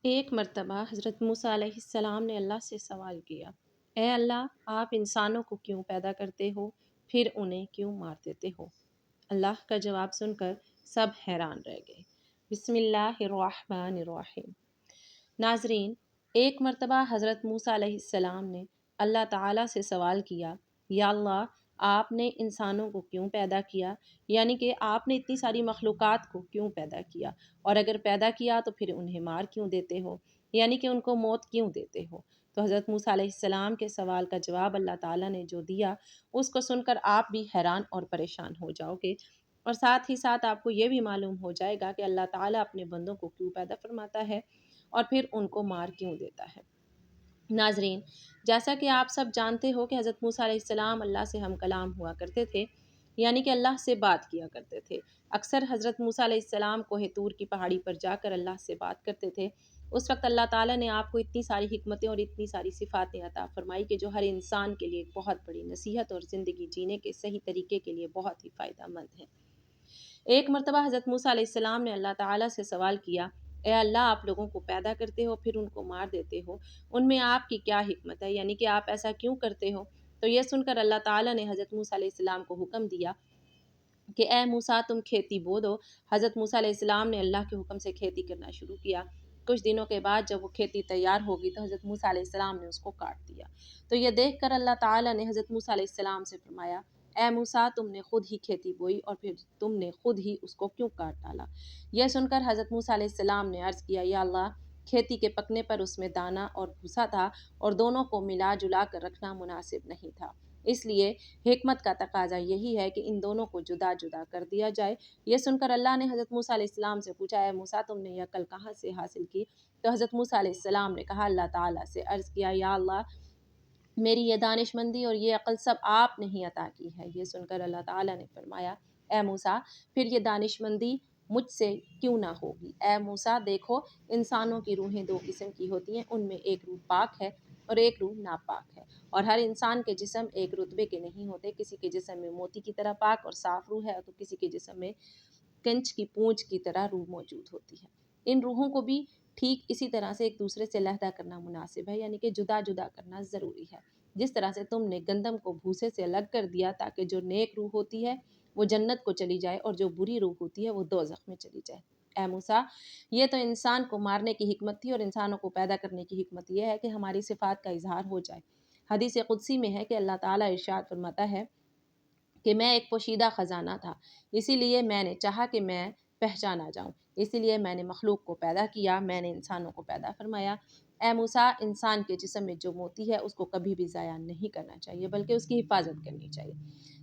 ایک مرتبہ حضرت موسیٰ علیہ السلام نے اللہ سے سوال کیا، اے اللہ، آپ انسانوں کو کیوں پیدا کرتے ہو پھر انہیں کیوں مار دیتے ہو؟ اللہ کا جواب سن کر سب حیران رہ گئے۔ بسم اللہ الرحمن الرحیم۔ ناظرین، ایک مرتبہ حضرت موسیٰ علیہ السلام نے اللہ تعالیٰ سے سوال کیا، یا اللہ، آپ نے انسانوں کو کیوں پیدا کیا؟ یعنی کہ آپ نے اتنی ساری مخلوقات کو کیوں پیدا کیا؟ اور اگر پیدا کیا تو پھر انہیں مار کیوں دیتے ہو؟ یعنی کہ ان کو موت کیوں دیتے ہو؟ تو حضرت موسیٰ علیہ السلام کے سوال کا جواب اللہ تعالیٰ نے جو دیا، اس کو سن کر آپ بھی حیران اور پریشان ہو جاؤ گے، اور ساتھ ہی ساتھ آپ کو یہ بھی معلوم ہو جائے گا کہ اللہ تعالیٰ اپنے بندوں کو کیوں پیدا فرماتا ہے اور پھر ان کو مار کیوں دیتا ہے۔ ناظرین، جیسا کہ آپ سب جانتے ہو کہ حضرت موسیٰ علیہ السلام اللہ سے ہم کلام ہوا کرتے تھے، یعنی کہ اللہ سے بات کیا کرتے تھے۔ اکثر حضرت موسیٰ علیہ السلام کوہ طور کی پہاڑی پر جا کر اللہ سے بات کرتے تھے۔ اس وقت اللہ تعالیٰ نے آپ کو اتنی ساری حکمتیں اور اتنی ساری صفاتیں عطا فرمائی کہ جو ہر انسان کے لیے ایک بہت بڑی نصیحت اور زندگی جینے کے صحیح طریقے کے لیے بہت ہی فائدہ مند ہیں۔ ایک مرتبہ حضرت موسیٰ علیہ السلام نے اللہ تعالیٰ سے سوال کیا، اے اللہ، آپ لوگوں کو پیدا کرتے ہو پھر ان کو مار دیتے ہو، ان میں آپ کی کیا حکمت ہے؟ یعنی کہ آپ ایسا کیوں کرتے ہو؟ تو یہ سن کر اللہ تعالیٰ نے حضرت موسیٰ علیہ السلام کو حکم دیا کہ اے موسیٰ، تم کھیتی بو دو۔ حضرت موسیٰ علیہ السلام نے اللہ کے حکم سے کھیتی کرنا شروع کیا۔ کچھ دنوں کے بعد جب وہ کھیتی تیار ہوگی تو حضرت موسیٰ علیہ السلام نے اس کو کاٹ دیا۔ تو یہ دیکھ کر اللہ تعالیٰ نے حضرت موسیٰ علیہ السلام سے فرمایا، اے موسیٰ، تم نے خود ہی کھیتی بوئی اور پھر تم نے خود ہی اس کو کیوں کاٹ ڈالا؟ یہ سن کر حضرت موسیٰ علیہ السلام نے عرض کیا، یا اللہ، کھیتی کے پکنے پر اس میں دانہ اور بھوسا تھا اور دونوں کو ملا جلا کر رکھنا مناسب نہیں تھا، اس لیے حکمت کا تقاضا یہی ہے کہ ان دونوں کو جدا جدا کر دیا جائے۔ یہ سن کر اللہ نے حضرت موسیٰ علیہ السلام سے پوچھا، اے موسیٰ، تم نے یہ عقل کہاں سے حاصل کی؟ تو حضرت موسیٰ علیہ السلام نے کہا، اللہ تعالیٰ سے عرض کیا، یا اللہ، میری یہ دانش مندی اور یہ عقل سب آپ نے ہی عطا کی ہے۔ یہ سن کر اللہ تعالیٰ نے فرمایا، اے موسیٰ، پھر یہ دانش مندی مجھ سے کیوں نہ ہوگی؟ اے موسیٰ، دیکھو، انسانوں کی روحیں دو قسم کی ہوتی ہیں، ان میں ایک روح پاک ہے اور ایک روح ناپاک ہے، اور ہر انسان کے جسم ایک رتبے کے نہیں ہوتے۔ کسی کے جسم میں موتی کی طرح پاک اور صاف روح ہے تو کسی کے جسم میں کنچ کی پونچھ کی طرح روح موجود ہوتی ہے۔ ان روحوں کو بھی ٹھیک اسی طرح سے ایک دوسرے سے علیحدہ کرنا مناسب ہے، یعنی کہ جدا جدا کرنا ضروری ہے۔ جس طرح سے تم نے گندم کو بھوسے سے الگ کر دیا تاکہ جو نیک روح ہوتی ہے وہ جنت کو چلی جائے اور جو بری روح ہوتی ہے وہ دوزخ میں چلی جائے۔ اے موسیٰ، یہ تو انسان کو مارنے کی حکمت تھی، اور انسانوں کو پیدا کرنے کی حکمت یہ ہے کہ ہماری صفات کا اظہار ہو جائے۔ حدیث قدسی میں ہے کہ اللہ تعالیٰ ارشاد فرماتا ہے کہ میں ایک پوشیدہ خزانہ تھا، اسی لیے میں نے چاہا کہ میں پہچانا جاؤں، اسی لیے میں نے مخلوق کو پیدا کیا، میں نے انسانوں کو پیدا فرمایا۔ اے موسیٰ، انسان کے جسم میں جو موتی ہے اس کو کبھی بھی ضائع نہیں کرنا چاہیے بلکہ اس کی حفاظت کرنی چاہیے۔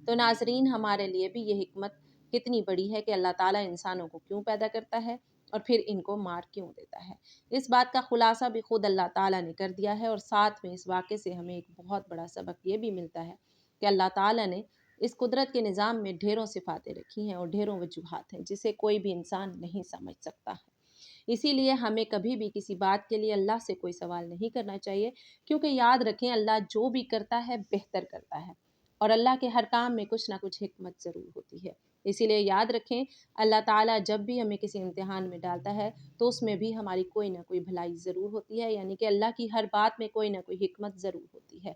تو ناظرین، ہمارے لیے بھی یہ حکمت کتنی بڑی ہے کہ اللہ تعالیٰ انسانوں کو کیوں پیدا کرتا ہے اور پھر ان کو مار کیوں دیتا ہے۔ اس بات کا خلاصہ بھی خود اللہ تعالیٰ نے کر دیا ہے، اور ساتھ میں اس واقعے سے ہمیں ایک بہت بڑا سبق یہ بھی ملتا ہے کہ اللہ تعالیٰ نے اس قدرت کے نظام میں ڈھیروں صفاتیں رکھی ہیں اور ڈھیروں وجوہات ہیں جسے کوئی بھی انسان نہیں سمجھ سکتا ہے۔ اسی لیے ہمیں کبھی بھی کسی بات کے لیے اللہ سے کوئی سوال نہیں کرنا چاہیے، کیونکہ یاد رکھیں، اللہ جو بھی کرتا ہے بہتر کرتا ہے، اور اللہ کے ہر کام میں کچھ نہ کچھ حکمت ضرور ہوتی ہے۔ اسی لیے یاد رکھیں، اللہ تعالیٰ جب بھی ہمیں کسی امتحان میں ڈالتا ہے تو اس میں بھی ہماری کوئی نہ کوئی بھلائی ضرور ہوتی ہے، یعنی کہ اللہ کی ہر بات میں کوئی نہ کوئی حکمت ضرور ہوتی ہے،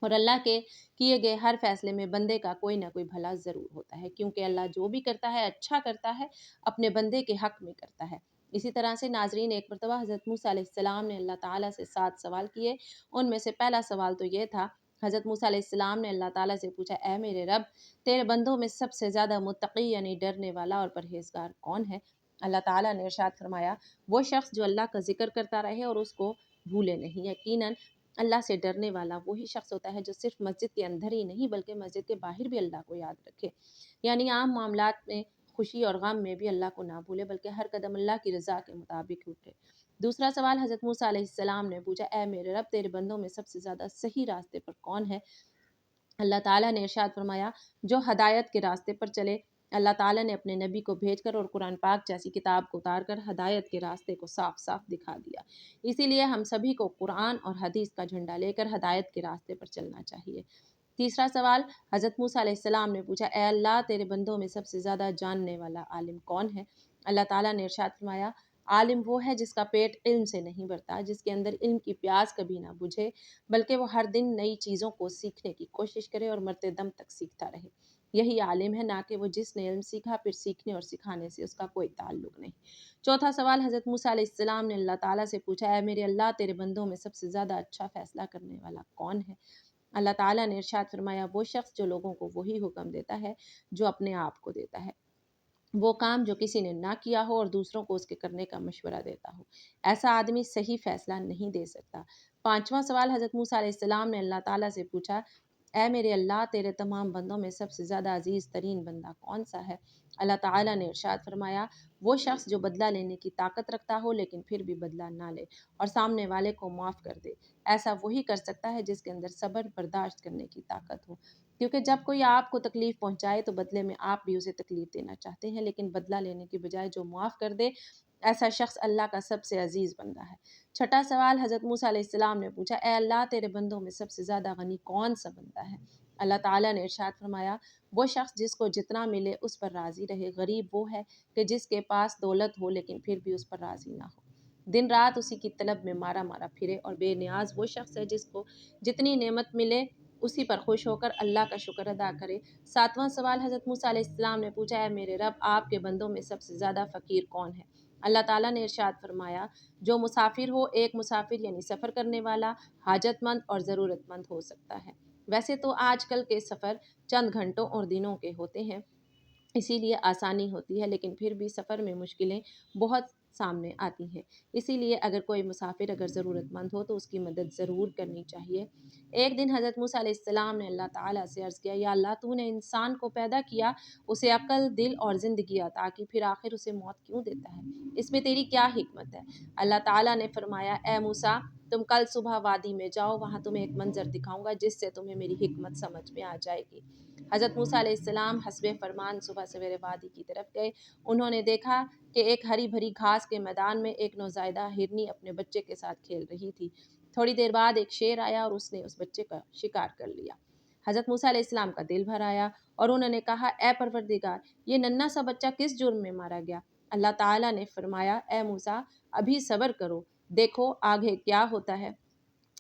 اور اللہ کے کیے گئے ہر فیصلے میں بندے کا کوئی نہ کوئی بھلا ضرور ہوتا ہے، کیونکہ اللہ جو بھی کرتا ہے اچھا کرتا ہے، اپنے بندے کے حق میں کرتا ہے۔ اسی طرح سے ناظرین، ایک مرتبہ حضرت موسیٰ علیہ السلام نے اللہ تعالیٰ سے 7 سوال کیے۔ ان میں سے پہلا سوال تو یہ تھا، حضرت موسیٰ علیہ السلام نے اللہ تعالیٰ سے پوچھا، اے میرے رب، تیرے بندوں میں سب سے زیادہ متقی یعنی ڈرنے والا اور پرہیزگار کون ہے؟ اللہ تعالیٰ نے ارشاد فرمایا، وہ شخص جو اللہ کا ذکر کرتا رہے اور اس کو بھولے نہیں۔ یقیناً اللہ سے ڈرنے والا وہی شخص ہوتا ہے جو صرف مسجد کے اندر ہی نہیں بلکہ مسجد کے باہر بھی اللہ کو یاد رکھے، یعنی عام معاملات میں خوشی اور غم میں بھی اللہ کو نہ بھولے بلکہ ہر قدم اللہ کی رضا کے مطابق اٹھے۔ دوسرا سوال حضرت موسیٰ علیہ السلام نے پوچھا، اے میرے رب، تیرے بندوں میں سب سے زیادہ صحیح راستے پر کون ہے؟ اللہ تعالیٰ نے ارشاد فرمایا، جو ہدایت کے راستے پر چلے۔ اللہ تعالیٰ نے اپنے نبی کو بھیج کر اور قرآن پاک جیسی کتاب کو اتار کر ہدایت کے راستے کو صاف صاف دکھا دیا۔ اسی لیے ہم سبھی کو قرآن اور حدیث کا جھنڈا لے کر ہدایت کے راستے پر چلنا چاہیے۔ تیسرا سوال حضرت موسیٰ علیہ السلام نے پوچھا، اے اللہ، تیرے بندوں میں سب سے زیادہ جاننے والا عالم کون ہے؟ اللہ تعالیٰ نے ارشاد فرمایا، عالم وہ ہے جس کا پیٹ علم سے نہیں بھرتا، جس کے اندر علم کی پیاس کبھی نہ بجھے، بلکہ وہ ہر دن نئی چیزوں کو سیکھنے کی کوشش کرے اور مرتے دم تک سیکھتا رہے۔ یہی عالم ہے، نہ کہ وہ جس نے علم سیکھا پھر سیکھنے اور سکھانے سے اس کا کوئی تعلق نہیں۔ چوتھا سوال حضرت موسیٰ علیہ السلام نے اللہ تعالیٰ سے پوچھا، اے میرے اللہ، تیرے بندوں میں سب سے زیادہ اچھا فیصلہ کرنے والا کون ہے؟ اللہ تعالیٰ نے ارشاد فرمایا، وہ شخص جو لوگوں کو وہی حکم دیتا ہے جو اپنے آپ کو دیتا ہے، وہ کام جو کسی نے نہ کیا ہو اور دوسروں کو اس کے کرنے کا مشورہ دیتا ہو، ایسا آدمی صحیح فیصلہ نہیں دے سکتا۔ پانچواں سوال حضرت موسیٰ علیہ السلام نے اللہ تعالیٰ سے پوچھا، اے میرے اللہ، تیرے تمام بندوں میں سب سے زیادہ عزیز ترین بندہ کون سا ہے؟ اللہ تعالیٰ نے ارشاد فرمایا، وہ شخص جو بدلہ لینے کی طاقت رکھتا ہو لیکن پھر بھی بدلہ نہ لے اور سامنے والے کو معاف کر دے، ایسا وہی کر سکتا ہے جس کے اندر صبر برداشت کرنے کی طاقت ہو، کیونکہ جب کوئی آپ کو تکلیف پہنچائے تو بدلے میں آپ بھی اسے تکلیف دینا چاہتے ہیں، لیکن بدلہ لینے کی بجائے جو معاف کر دے، ایسا شخص اللہ کا سب سے عزیز بندہ ہے۔ چھٹا سوال حضرت موسیٰ علیہ السلام نے پوچھا، اے اللہ، تیرے بندوں میں سب سے زیادہ غنی کون سا بندہ ہے؟ اللہ تعالیٰ نے ارشاد فرمایا، وہ شخص جس کو جتنا ملے اس پر راضی رہے، غریب وہ ہے کہ جس کے پاس دولت ہو لیکن پھر بھی اس پر راضی نہ ہو، دن رات اسی کی طلب میں مارا مارا پھرے، اور بے نیاز وہ شخص ہے جس کو جتنی نعمت ملے اسی پر خوش ہو کر اللہ کا شکر ادا کرے۔ ساتواں سوال حضرت موسیٰ علیہ السلام نے پوچھا، اے میرے رب، آپ کے بندوں میں سب سے زیادہ فقیر کون ہے؟ اللہ تعالیٰ نے ارشاد فرمایا، جو مسافر ہو، ایک مسافر یعنی سفر کرنے والا حاجت مند اور ضرورت مند ہو سکتا ہے۔ ویسے تو آج کل کے سفر چند گھنٹوں اور دنوں کے ہوتے ہیں، اسی لیے آسانی ہوتی ہے، لیکن پھر بھی سفر میں مشکلیں بہت سامنے آتی ہیں، اسی لیے اگر کوئی مسافر اگر ضرورت مند ہو تو اس کی مدد ضرور کرنی چاہیے۔ ایک دن حضرت موسیٰ علیہ السلام نے اللہ تعالیٰ سے عرض کیا، یا اللہ، تو نے انسان کو پیدا کیا، اسے عقل، دل اور زندگی عطا کی، پھر آخر اسے موت کیوں دیتا ہے؟ اس میں تیری کیا حکمت ہے؟ اللہ تعالیٰ نے فرمایا، اے موسیٰ، تم کل صبح وادی میں جاؤ، وہاں تمہیں ایک منظر دکھاؤں گا جس سے تمہیں میری حکمت سمجھ میں آ جائے گی۔ حضرت موسیٰ علیہ السلام حسب فرمان صبح سویرے وادی کی طرف گئے۔ انہوں نے دیکھا کہ ایک ہری بھری گھاس کے میدان میں ایک نوزائیدہ ہرنی اپنے بچے کے ساتھ کھیل رہی تھی۔ تھوڑی دیر بعد ایک شیر آیا اور اس نے اس بچے کا شکار کر لیا۔ حضرت موسیٰ علیہ السلام کا دل بھر آیا اور انہوں نے کہا، اے پروردگار، یہ ننھا سا بچہ کس جرم میں مارا گیا؟ اللہ تعالیٰ نے فرمایا، اے موسیٰ، ابھی صبر کرو، دیکھو آگے کیا ہوتا ہے۔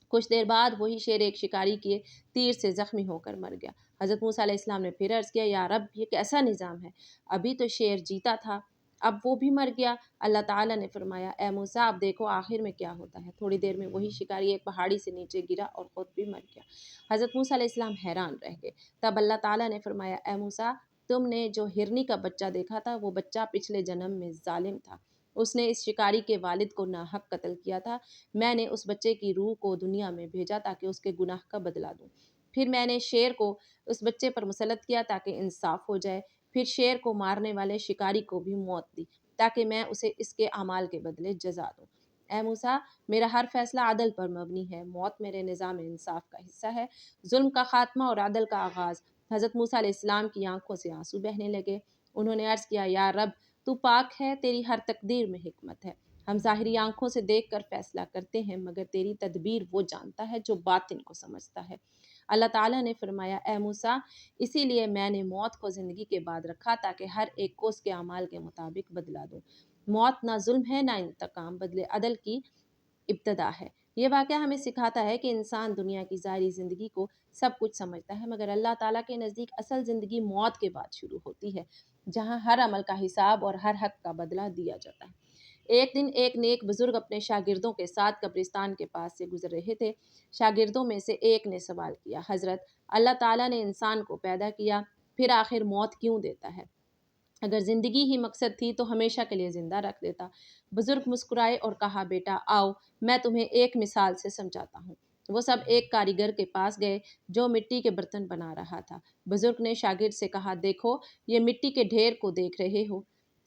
کچھ دیر بعد وہی شیر ایک شکاری کے تیر سے زخمی ہو کر مر گیا۔ حضرت موسیٰ علیہ السلام نے پھر عرض کیا، یا رب، یہ کیسا نظام ہے؟ ابھی تو شیر جیتا تھا، اب وہ بھی مر گیا۔ اللہ تعالیٰ نے فرمایا، اے موسیٰ، اب دیکھو آخر میں کیا ہوتا ہے۔ تھوڑی دیر میں وہی شکاری ایک پہاڑی سے نیچے گرا اور خود بھی مر گیا۔ حضرت موسیٰ علیہ السلام حیران رہ گئے۔ تب اللہ تعالیٰ نے فرمایا، اے موسیٰ، تم نے جو ہرنی کا بچہ دیکھا تھا، وہ بچہ پچھلے جنم میں ظالم تھا، اس نے اس شکاری کے والد کو ناحق قتل کیا تھا۔ میں نے اس بچے کی روح کو دنیا میں بھیجا تاکہ اس کے گناہ کا بدلہ دوں۔ پھر میں نے شیر کو اس بچے پر مسلط کیا تاکہ انصاف ہو جائے۔ پھر شیر کو مارنے والے شکاری کو بھی موت دی تاکہ میں اسے اس کے اعمال کے بدلے جزا دوں۔ اے موسیٰ، میرا ہر فیصلہ عدل پر مبنی ہے، موت میرے نظام انصاف کا حصہ ہے، ظلم کا خاتمہ اور عدل کا آغاز۔ حضرت موسیٰ علیہ السلام کی آنکھوں سے آنسو بہنے لگے۔ انہوں نے عرض کیا، یا رب، تو پاک ہے، تیری ہر تقدیر میں حکمت ہے۔ ہم ظاہری آنکھوں سے دیکھ کر فیصلہ کرتے ہیں، مگر تیری تدبیر وہ جانتا ہے جو باطن کو سمجھتا ہے۔ اللہ تعالیٰ نے فرمایا، اے موسیٰ، اسی لیے میں نے موت کو زندگی کے بعد رکھا تاکہ ہر ایک کو اس کے اعمال کے مطابق بدلہ دوں۔ موت نہ ظلم ہے، نہ انتقام، بدلے عدل کی ابتدا ہے۔ یہ واقعہ ہمیں سکھاتا ہے کہ انسان دنیا کی ظاہری زندگی کو سب کچھ سمجھتا ہے، مگر اللہ تعالیٰ کے نزدیک اصل زندگی موت کے بعد شروع ہوتی ہے، جہاں ہر عمل کا حساب اور ہر حق کا بدلہ دیا جاتا ہے۔ ایک دن ایک نیک بزرگ اپنے شاگردوں کے ساتھ قبرستان کے پاس سے گزر رہے تھے۔ شاگردوں میں سے ایک نے سوال کیا، حضرت، اللہ تعالیٰ نے انسان کو پیدا کیا، پھر آخر موت کیوں دیتا ہے؟ اگر زندگی ہی مقصد تھی تو ہمیشہ کے لیے زندہ رکھ دیتا۔ بزرگ مسکرائے اور کہا، بیٹا آؤ، میں تمہیں ایک مثال سے سمجھاتا ہوں۔ وہ سب ایک کاریگر کے پاس گئے جو مٹی کے برتن بنا رہا تھا۔ بزرگ نے شاگرد سے کہا، دیکھو، یہ مٹی کے ڈھیر کو دیکھ رہے ہو؟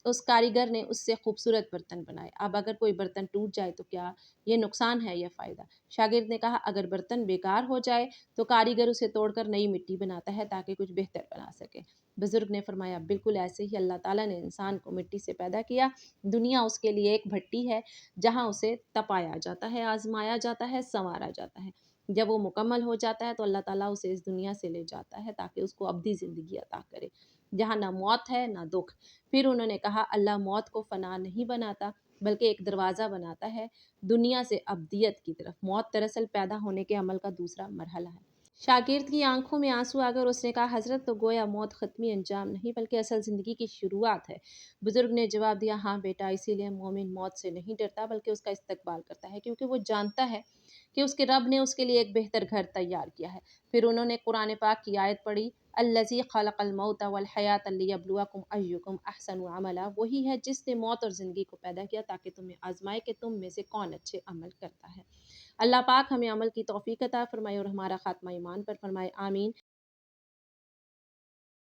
اس کاریگر نے اس سے خوبصورت برتن بنائے، اب اگر کوئی برتن ٹوٹ جائے تو کیا یہ نقصان ہے یا فائدہ؟ شاگرد نے کہا، اگر برتن بیکار ہو جائے تو کاریگر اسے توڑ کر نئی مٹی بناتا ہے تاکہ کچھ بہتر بنا سکے۔ بزرگ نے فرمایا، بالکل ایسے ہی اللہ تعالیٰ نے انسان کو مٹی سے پیدا کیا، دنیا اس کے لیے ایک بھٹی ہے جہاں اسے تپایا جاتا ہے، آزمایا جاتا ہے، سنوارا جاتا ہے۔ جب وہ مکمل ہو جاتا ہے تو اللہ تعالیٰ اسے اس دنیا سے لے جاتا ہے تاکہ اس کو ابدی زندگی عطا کرے، جہاں نہ موت ہے نہ دکھ۔ پھر انہوں نے کہا، اللہ موت کو فنا نہیں بناتا، بلکہ ایک دروازہ بناتا ہے دنیا سے ابدیت کی طرف۔ موت دراصل پیدا ہونے کے عمل کا دوسرا مرحلہ ہے۔ شاگرد کی آنکھوں میں آنسو آ کر اس نے کہا حضرت تو گویا موت ختمی انجام نہیں بلکہ اصل زندگی کی شروعات ہے۔ بزرگ نے جواب دیا ہاں بیٹا، اسی لیے مومن موت سے نہیں ڈرتا بلکہ اس کا استقبال کرتا ہے، کیونکہ وہ جانتا ہے کہ اس کے رب نے اس کے لیے ایک بہتر گھر تیار کیا ہے۔ پھر انہوں نے قرآن پاک کی آیت پڑھی الذی خلق الموت والحیات لیبلوکم ایکم احسن عملا، وہی ہے جس نے موت اور زندگی کو پیدا کیا تاکہ تمہیں آزمائے کہ تم میں سے کون اچھے عمل کرتا ہے۔ اللہ پاک ہمیں عمل کی توفیق عطا فرمائے اور ہمارا خاتمہ ایمان پر فرمائے، آمین۔